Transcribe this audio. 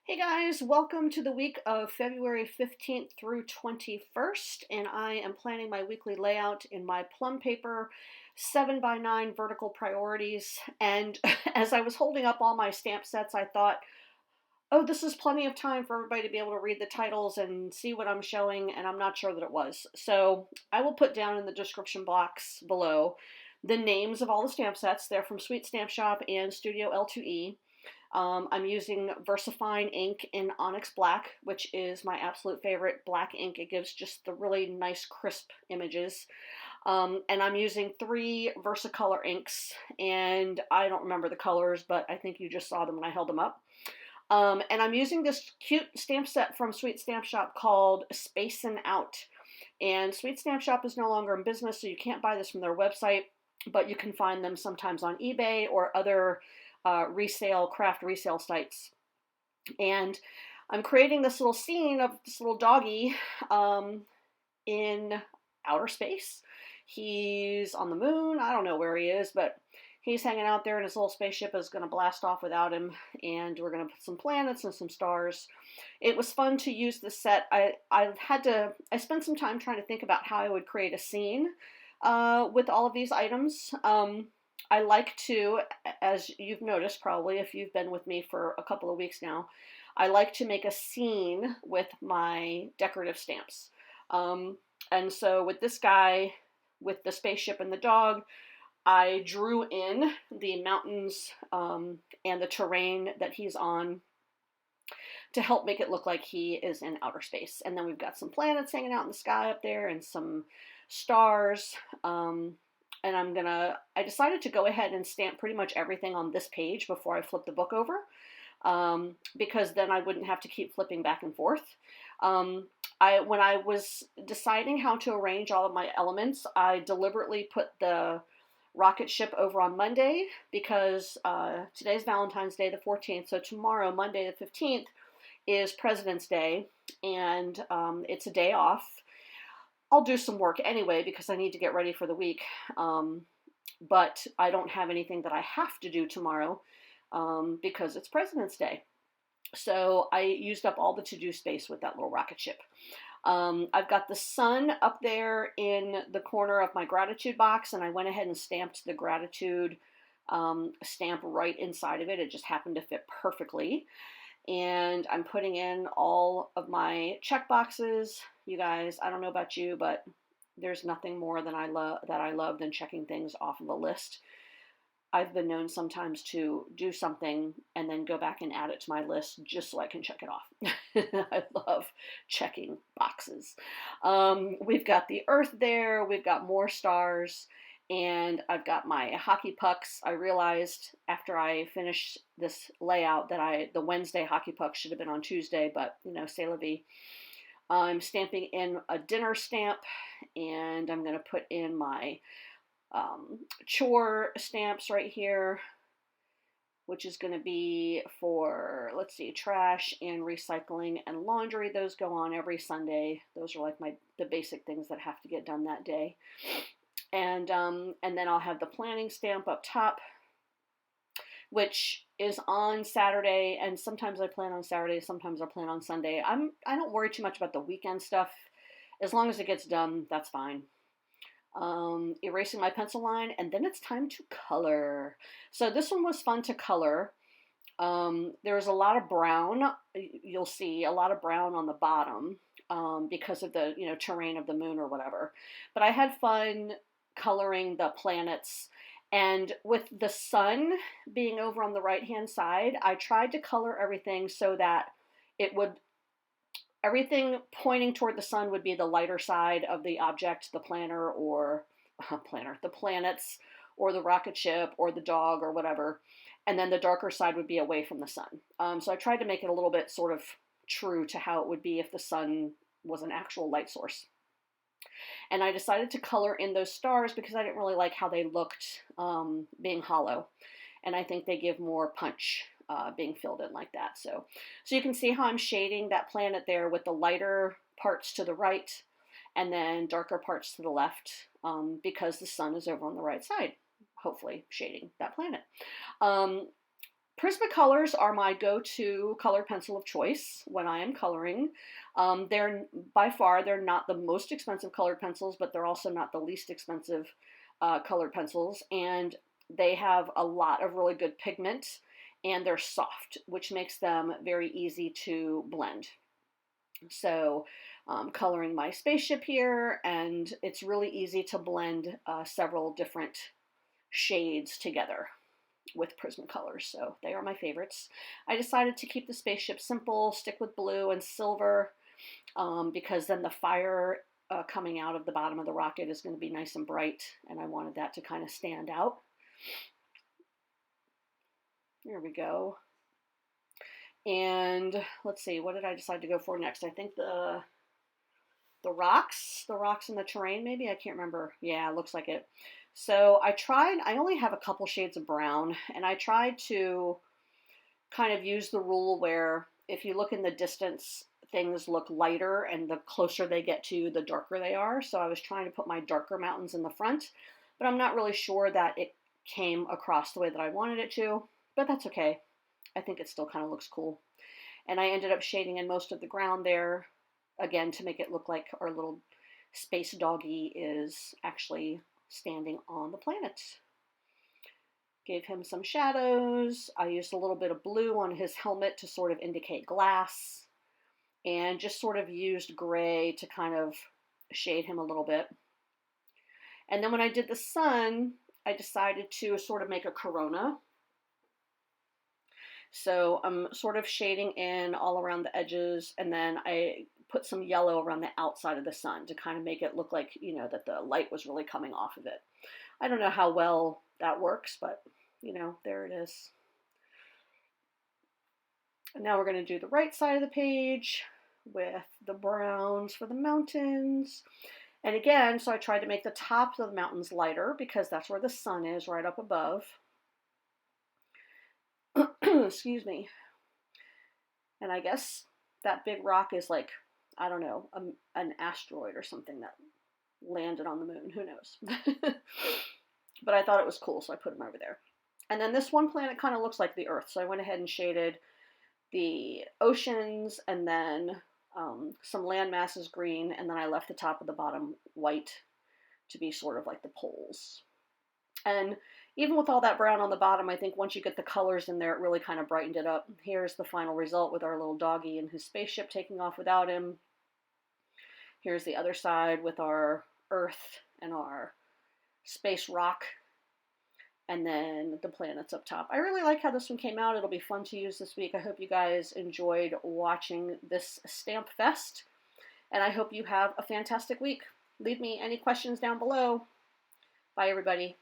Hey guys, welcome to the week of February 15th through 21st, and I am planning my weekly layout in my Plum Paper 7x9 vertical priorities. And as I was holding up all my stamp sets, I thought, oh, this is plenty of time for everybody to be able to read the titles and see what I'm showing, and I'm not sure that it was. So I will put down in the description box below the names of all the stamp sets. They're from Sweet Stamp Shop and Studio L2E. I'm using VersaFine ink in Onyx Black, which is my absolute favorite black ink. It gives just the really nice crisp images. And I'm using three Versacolor inks, and I don't remember the colors, but I think you just saw them when I held them up. And I'm using this cute stamp set from Sweet Stamp Shop called Spacin Out. And Sweet Stamp Shop is no longer in business, so you can't buy this from their website, but you can find them sometimes on eBay or other craft resale sites. And I'm creating this little scene of this little doggy in outer space. He's on the moon. I don't know where he is, but he's hanging out there, and his little spaceship is going to blast off without him, and we're going to put some planets and some stars. It was fun to use the set. I spent some time trying to think about how I would create a scene with all of these items. I like to, as you've noticed probably if you've been with me for a couple of weeks now, I like to make a scene with my decorative stamps. And so with this guy, with the spaceship and the dog, I drew in the mountains and the terrain that he's on to help make it look like he is in outer space. And then we've got some planets hanging out in the sky up there and some stars. And I decided to go ahead and stamp pretty much everything on this page before I flip the book over, because then I wouldn't have to keep flipping back and forth. When I was deciding how to arrange all of my elements, I deliberately put the rocket ship over on Monday because today's Valentine's Day, the 14th, so tomorrow, Monday the 15th, is President's Day, and it's a day off. I'll do some work anyway because I need to get ready for the week, but I don't have anything that I have to do tomorrow because it's President's Day. So I used up all the to-do space with that little rocket ship. I've got the sun up there in the corner of my gratitude box, and I went ahead and stamped the gratitude stamp right inside of it. It just happened to fit perfectly. And I'm putting in all of my check boxes. You guys, I don't know about you, but there's nothing more than I love than checking things off of a list. I've been known sometimes to do something and then go back and add it to my list just so I can check it off. I love checking boxes. We've got the Earth there. We've got more stars. And I've got my hockey pucks. I realized after I finished this layout that the Wednesday hockey pucks should have been on Tuesday, but c'est la vie. I'm stamping in a dinner stamp, and I'm going to put in my chore stamps right here, which is going to be for, let's see, trash and recycling and laundry. Those go on every Sunday. Those are like the basic things that have to get done that day. And then I'll have the planning stamp up top, which is on Saturday. And sometimes I plan on Saturday, sometimes I plan on Sunday. I don't worry too much about the weekend stuff. As long as it gets done, that's fine. Erasing my pencil line, and then it's time to color. So this one was fun to color. There's a lot of brown. You'll see a lot of brown on the bottom because of the terrain of the moon or whatever. But I had fun coloring the planets, and with the sun being over on the right hand side, I tried to color everything so that everything pointing toward the sun would be the lighter side of the object, the planner or the planets or the rocket ship or the dog or whatever, and then the darker side would be away from the sun. So I tried to make it a little bit sort of true to how it would be if the sun was an actual light source. And I decided to color in those stars because I didn't really like how they looked being hollow. And I think they give more punch being filled in like that. So you can see how I'm shading that planet there with the lighter parts to the right and then darker parts to the left because the sun is over on the right side, hopefully shading that planet. Prismacolors are my go-to color pencil of choice when I am coloring. They're by far, they're not the most expensive colored pencils, but they're also not the least expensive colored pencils. And they have a lot of really good pigment, and they're soft, which makes them very easy to blend. So coloring my spaceship here, and it's really easy to blend several different shades together with Prismacolors, so they are my favorites. I decided to keep the spaceship simple, stick with blue and silver, because then the fire coming out of the bottom of the rocket is going to be nice and bright, and I wanted that to kind of stand out. There we go. And let's see, what did I decide to go for next? I think the rocks in the terrain, maybe, I can't remember. Yeah, it looks like it. So I only have a couple shades of brown, and I tried to kind of use the rule where if you look in the distance, things look lighter, and the closer they get to you, the darker they are. So I was trying to put my darker mountains in the front, but I'm not really sure that it came across the way that I wanted it to, but that's okay. I think it still kind of looks cool. And I ended up shading in most of the ground there, again, to make it look like our little space doggy is actually standing on the planet. Gave him some shadows. I used a little bit of blue on his helmet to sort of indicate glass, and just sort of used gray to kind of shade him a little bit. And then when I did the sun, I decided to sort of make a corona. So I'm sort of shading in all around the edges, and then I put some yellow around the outside of the sun to kind of make it look like, you know, that the light was really coming off of it. I don't know how well that works, but, you know, there it is. And now we're going to do the right side of the page with the browns for the mountains. And again, so I tried to make the tops of the mountains lighter because that's where the sun is, right up above. Excuse me. And I guess that big rock is like, I don't know, an asteroid or something that landed on the moon. Who knows? But I thought it was cool, so I put them over there. And then this one planet kind of looks like the Earth, so I went ahead and shaded the oceans, and then some land masses green, and then I left the top of the bottom white to be sort of like the poles. And even with all that brown on the bottom, I think once you get the colors in there, it really kind of brightened it up. Here's the final result with our little doggy and his spaceship taking off without him. Here's the other side with our Earth and our space rock, and then the planets up top. I really like how this one came out. It'll be fun to use this week. I hope you guys enjoyed watching this stamp fest, and I hope you have a fantastic week. Leave me any questions down below. Bye, everybody.